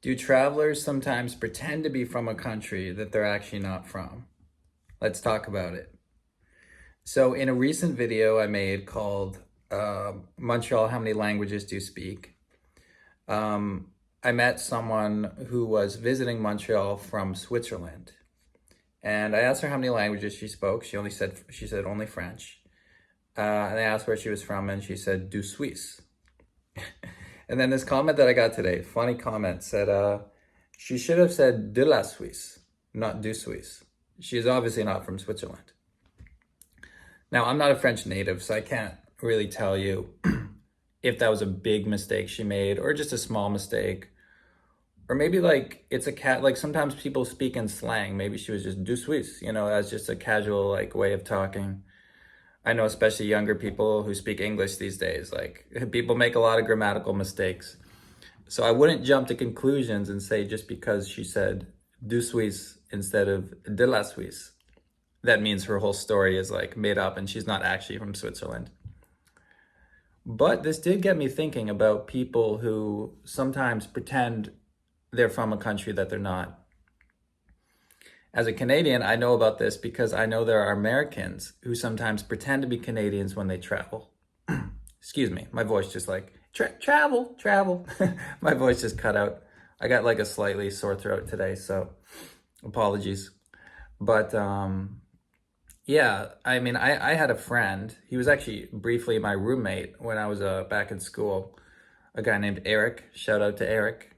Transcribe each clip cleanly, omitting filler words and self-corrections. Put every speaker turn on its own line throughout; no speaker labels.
Do travelers sometimes pretend to be from a country that they're actually not from? Let's talk about it. So, in a recent video I made called Montreal, How Many Languages Do You Speak? I met someone who was visiting Montreal from Switzerland. And I asked her how many languages she spoke. She said only French. And I asked where she was from, and she said du Suisse. And then this comment that I got today, funny comment, said she should have said de la Suisse, not du Suisse. She is obviously not from Switzerland. Now, I'm not a French native, so I can't really tell you if that was a big mistake she made or just a small mistake. Or maybe like it's a cat, like sometimes people speak in slang. Maybe she was just du Suisse, as just a casual like way of talking. I know especially younger people who speak English these days, like people make a lot of grammatical mistakes. So I wouldn't jump to conclusions and say just because she said du Suisse instead of de la Suisse, that means her whole story is like made up and she's not actually from Switzerland. But this did get me thinking about people who sometimes pretend they're from a country that they're not. As a Canadian, I know about this because I know there are Americans who sometimes pretend to be Canadians when they travel. Excuse me, my voice just like, travel. My voice just cut out. I got like a slightly sore throat today, so apologies. But yeah, I mean, I had a friend. He was actually briefly my roommate when I was back in school. A guy named Eric. Shout out to Eric.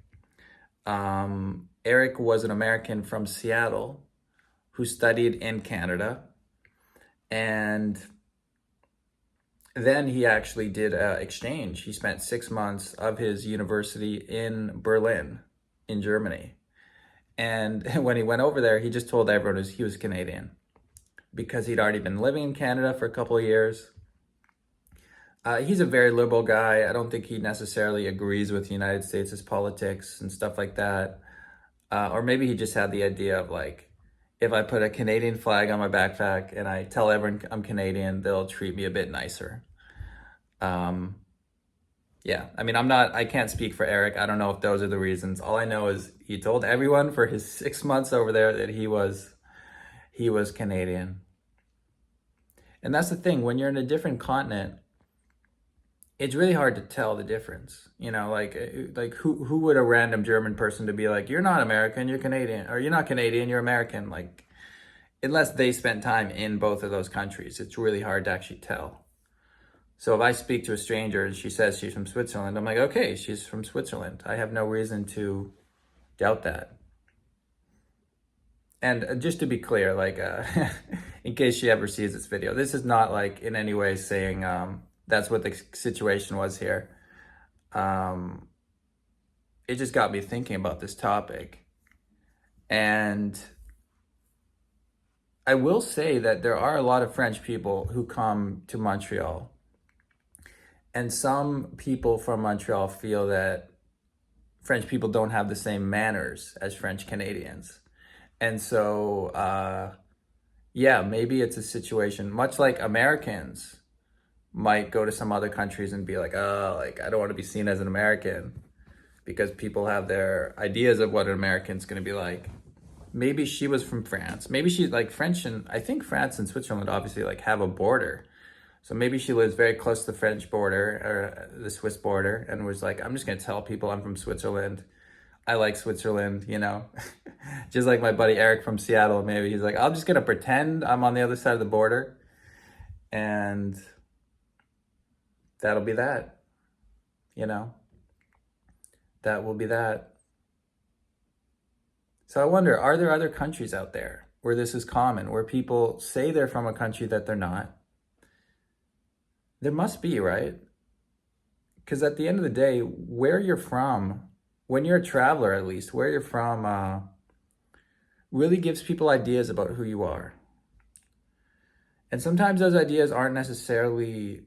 Eric was an American from Seattle who studied in Canada. And then he actually did an exchange. He spent 6 months of his university in Berlin, in Germany. And when he went over there, he just told everyone he was Canadian because he'd already been living in Canada for a couple of years. He's a very liberal guy. I don't think he necessarily agrees with the United States' politics and stuff like that. Or maybe he just had the idea of like, if I put a Canadian flag on my backpack and I tell everyone I'm Canadian, they'll treat me a bit nicer. Yeah, I mean, I can't speak for Eric. I don't know if those are the reasons. All I know is he told everyone for his 6 months over there that he was Canadian. And that's the thing, when you're in a different continent, it's really hard to tell the difference. Like who would a random German person to be like, you're not American, you're Canadian, or you're not Canadian, you're American. Like, unless they spent time in both of those countries, it's really hard to actually tell. So if I speak to a stranger and she says she's from Switzerland, I'm like, okay, she's from Switzerland. I have no reason to doubt that. And just to be clear, like, in case she ever sees this video, this is not like in any way saying, that's what the situation was here. It just got me thinking about this topic. And I will say that there are a lot of French people who come to Montreal. And some people from Montreal feel that French people don't have the same manners as French Canadians. And so, yeah, maybe it's a situation, much like Americans might go to some other countries and be like, oh, like, I don't want to be seen as an American because people have their ideas of what an American's going to be like. Maybe she was from France. Maybe she's like French, and I think France and Switzerland obviously like have a border. So maybe she lives very close to the French border or the Swiss border and was like, I'm just going to tell people I'm from Switzerland. I like Switzerland, just like my buddy Eric from Seattle. Maybe he's like, I'm just going to pretend I'm on the other side of the border. And that'll be that, that will be that. So I wonder, are there other countries out there where this is common, where people say they're from a country that they're not? There must be, right? Because at the end of the day, where you're from, when you're a traveler at least, where you're from really gives people ideas about who you are. And sometimes those ideas aren't necessarily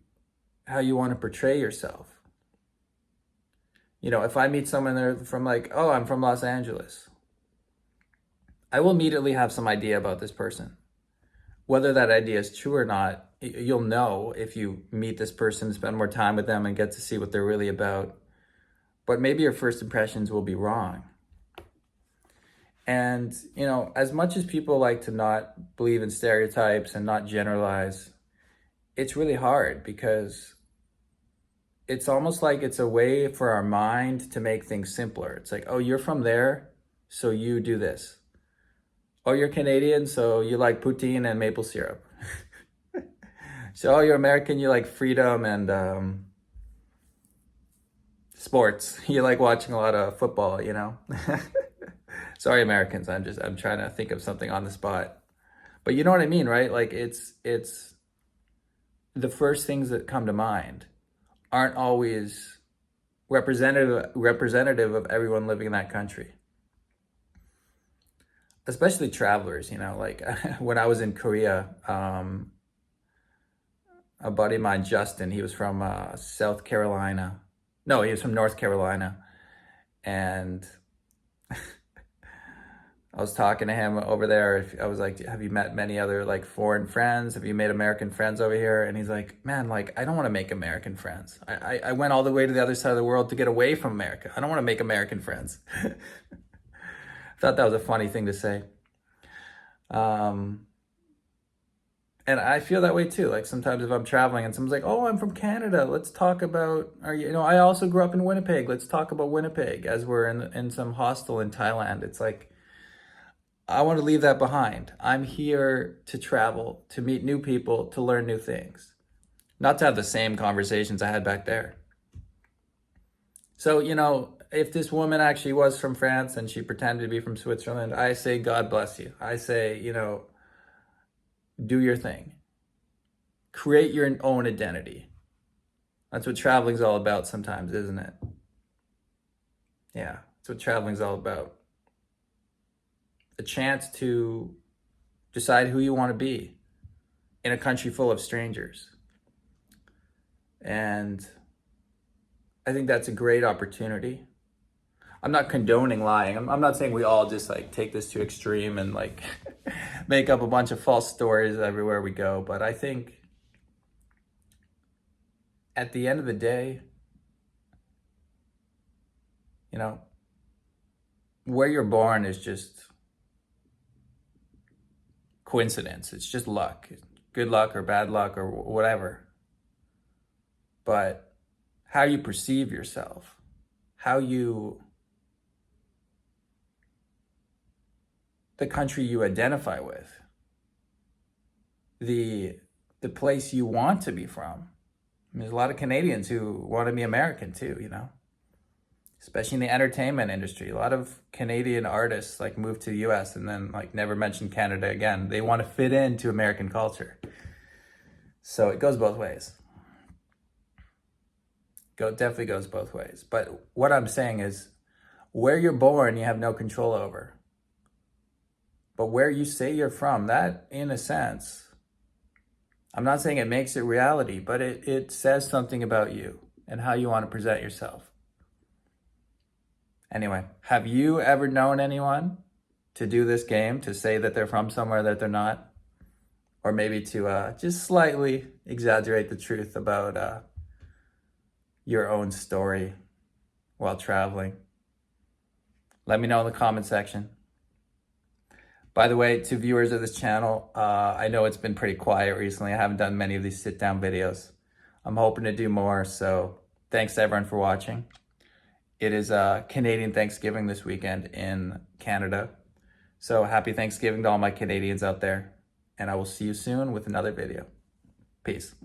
how you want to portray yourself. If I meet someone there from like, oh, I'm from Los Angeles, I will immediately have some idea about this person. Whether that idea is true or not, you'll know if you meet this person, spend more time with them and get to see what they're really about. But maybe your first impressions will be wrong. And, you know, as much as people like to not believe in stereotypes and not generalize, it's really hard because it's almost like it's a way for our mind to make things simpler. It's like, oh, you're from there, so you do this. Oh, you're Canadian, so you like poutine and maple syrup. So, oh, you're American, you like freedom and sports. You like watching a lot of football, you know? Sorry, Americans. I'm trying to think of something on the spot. But you know what I mean, right? Like it's the first things that come to mind aren't always representative of everyone living in that country. Especially travelers, you know, like when I was in Korea, a buddy of mine, Justin, he was from South Carolina. No, he was from North Carolina. And I was talking to him over there. I was like, have you met many other like foreign friends? Have you made American friends over here? And he's like, man, like, I don't want to make American friends. I went all the way to the other side of the world to get away from America. I don't want to make American friends. I thought that was a funny thing to say. And I feel that way too. Like sometimes if I'm traveling and someone's like, oh, I'm from Canada. Let's talk about, or, you know, I also grew up in Winnipeg. Let's talk about Winnipeg as we're in some hostel in Thailand. It's like, I want to leave that behind. I'm here to travel, to meet new people, to learn new things, not to have the same conversations I had back there. So, you know, if this woman actually was from France and she pretended to be from Switzerland, I say, God bless you. I say, you know, do your thing. Create your own identity. That's what traveling's all about sometimes, isn't it? Yeah, that's what traveling's all about. A chance to decide who you want to be in a country full of strangers. And I think that's a great opportunity. I'm not condoning lying. I'm not saying we all just like take this to extreme and like make up a bunch of false stories everywhere we go. But I think at the end of the day, you know, where you're born is just coincidence. It's just luck, good luck or bad luck or whatever. But how you perceive yourself, the country you identify with, the place you want to be from. I mean, there's a lot of Canadians who want to be American too, you know, especially in the entertainment industry. A lot of Canadian artists like move to the US and then like never mention Canada again. They want to fit into American culture. So it goes both ways. Definitely goes both ways. But what I'm saying is where you're born, you have no control over. But where you say you're from, that in a sense, I'm not saying it makes it reality, but it says something about you and how you want to present yourself. Anyway, have you ever known anyone to do this game, to say that they're from somewhere that they're not? Or maybe to just slightly exaggerate the truth about your own story while traveling? Let me know in the comment section. By the way, to viewers of this channel, I know it's been pretty quiet recently. I haven't done many of these sit-down videos. I'm hoping to do more, so thanks to everyone for watching. It is Canadian Thanksgiving this weekend in Canada. So happy Thanksgiving to all my Canadians out there. And I will see you soon with another video. Peace.